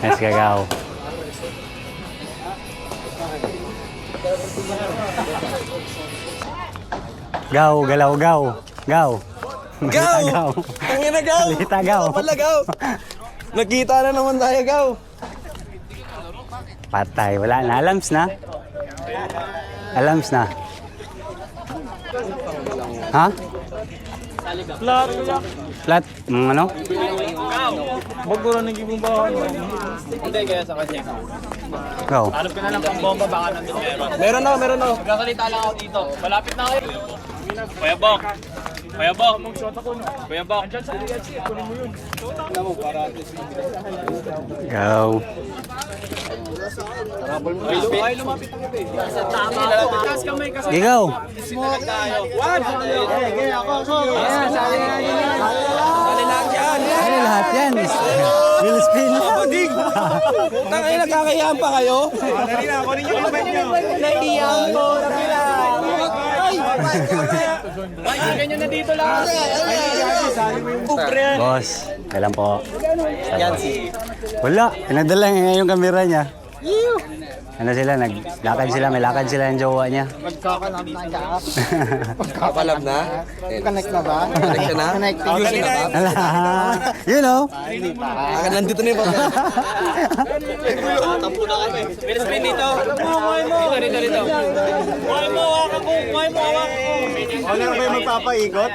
Let's go. Gaw, galaw, gaw. Gaw. Gaw! Tangin na, Gaw! Malita, Gaw. Wala, Gaw! Nagkita na naman tayo, Gaw! Patay, wala na. Alarms na. Alarms na. Ha? Flat. Ano? Baguro nang gibumbahan mo. Hindi kaya sa kanya. Go. Hanap ka na lang pang bomba, baka nandun meron. Meron na. Magkasalita lang ako dito. Malapit na kayo. Kuya Bok. Kuya Bok. Kuya Bok. Andyan sa DLC. Kunin mo yun. Go. Ay, lumapit na kayo. Tama ako. Taas kamay kasi. Okay, go. Tayo. One. Sali lang yan! Ano lahat yan? Will spin. Bading! Tangin, nagkakayaan pa kayo? Dali na, kunin yung kamay niyo. Naiyang ko! Ay, ganyan na dito lang. Boss, kailan po? Yan si. Wala, pinadala niya yung kamera niya. Ano sila, naglakad sila, may lakad sila yung jowa niya. Kapalab na? Connect na ba? Connect na? Connecting. Ala, you know. Nandito na yung papel. Tampo na kami. May spin dito. Dito. Kuhay mo, hawakan ko. Kuhay mo, hawakan ko. Ano na ba yung magpapaikot?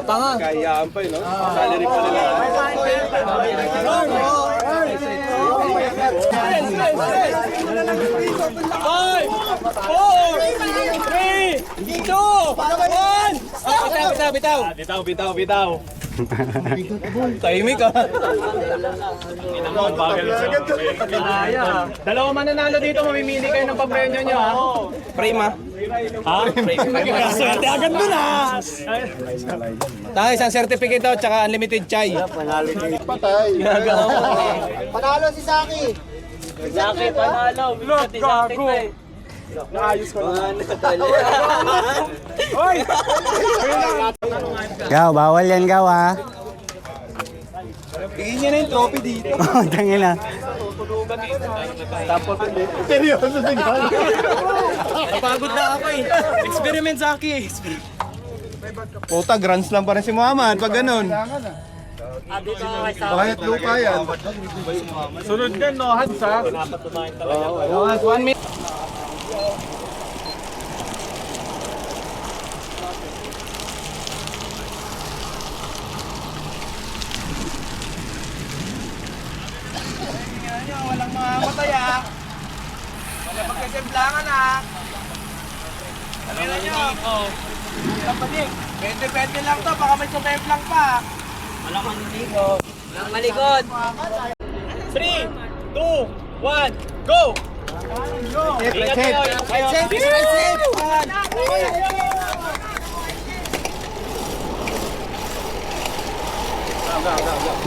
Tanga. Kayaan pa yun, no? Salary pa nila. Five, four, three, two, one. Bitaw. Tahimik ah. Dalawa mananalo dito, mamimili kayo ng papremyo nyo, ha? Frame ah. Ha? Swerte agad mo na! Tayo, isang certificate daw, tsaka unlimited chai. Panalo si Saki. Saki, panalo. Look, gago. Naayos ko lang. Gaw, bawal yan, gaw, ha? Bigyan niya na yung trophy dito. Oh, tangin na. Seryoso sa gano'n. Napagod na ako eh. Experiment Saki eh. Puta, grand slam pa rin si Muhammad pag ganun. Bakit lupa yan? Sunod din, no? Hans, ha? One minute. Walang mamamatay, ha? Wala magkasemblangan, ha? Alam nyo? Kapanig, 20-20 lang to. Baka may sumemplang pa. Walang maniligo. Walang malikod. 3, 2, 1, go! Ingat kayo, ingat kayo.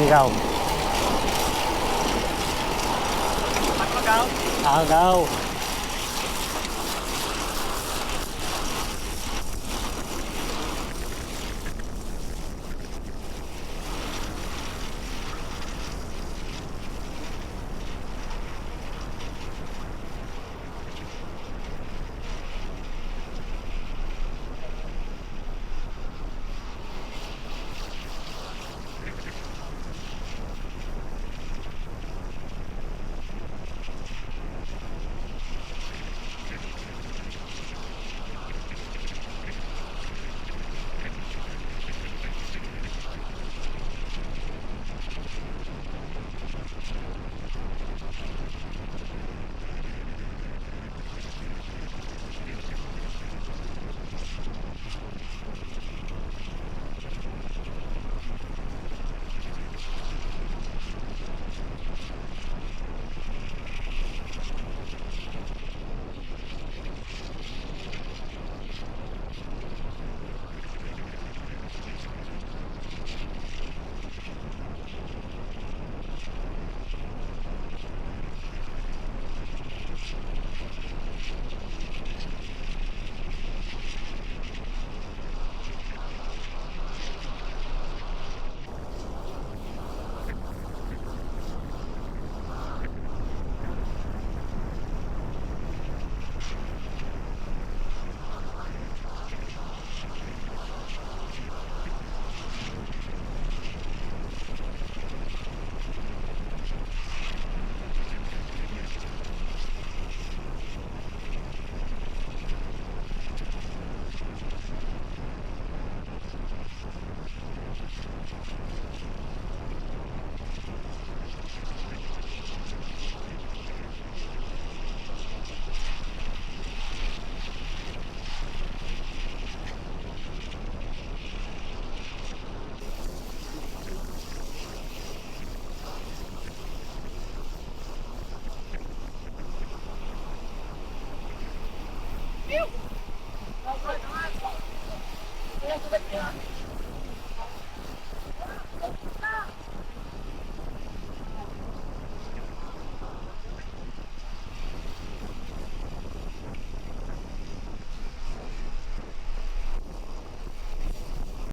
Ikaw. Agaw.